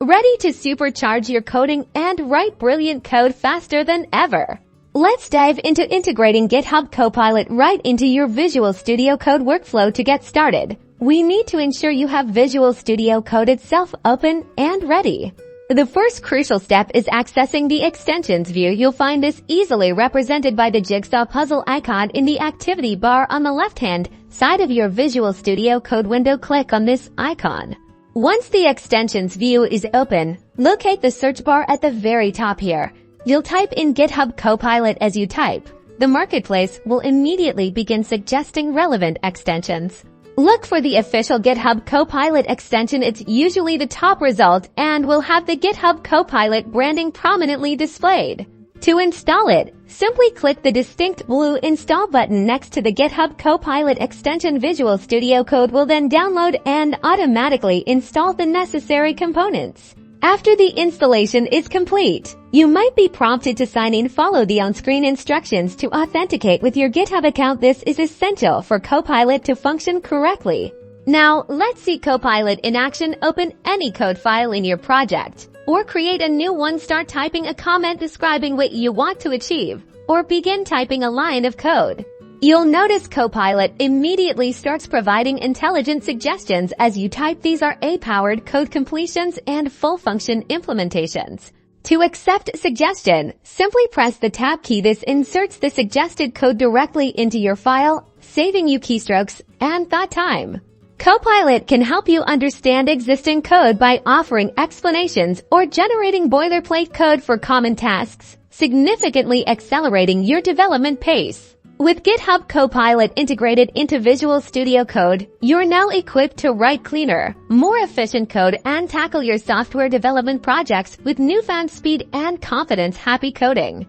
ready to supercharge your coding and write brilliant code faster than ever. Let's dive into integrating GitHub Copilot right into your Visual Studio Code workflow. To get started, we need to ensure you have Visual Studio Code itself open and ready. The first crucial step is accessing the extensions view. You'll find this easily represented by the jigsaw puzzle icon in the activity bar on the left-hand side of your Visual Studio Code window. Click on this icon. Once the extensions view is open, locate the search bar at the very top here. You'll type in GitHub Copilot. As you type, the marketplace will immediately begin suggesting relevant extensions. Look for the official GitHub Copilot extension. It's usually the top result and will have the GitHub Copilot branding prominently displayed. To install it, simply click the distinct blue Install button next to the GitHub Copilot extension. Visual Studio Code will then download and automatically install the necessary components. After the installation is complete, you might be prompted to sign in. Follow the on-screen instructions to authenticate with your GitHub account. This is essential for Copilot to function correctly. Now, let's see Copilot in action. Open any code file in your project, or create a new one. Start typing a comment describing what you want to achieve, or begin typing a line of code. You'll notice Copilot immediately starts providing intelligent suggestions as you type. These are AI-powered code completions and full-function implementations. To accept a suggestion, simply press the Tab key. This inserts the suggested code directly into your file, saving you keystrokes and thought time. Copilot can help you understand existing code by offering explanations or generating boilerplate code for common tasks, significantly accelerating your development pace. With GitHub Copilot integrated into Visual Studio Code, you're now equipped to write cleaner, more efficient code and tackle your software development projects with newfound speed and confidence. Happy coding!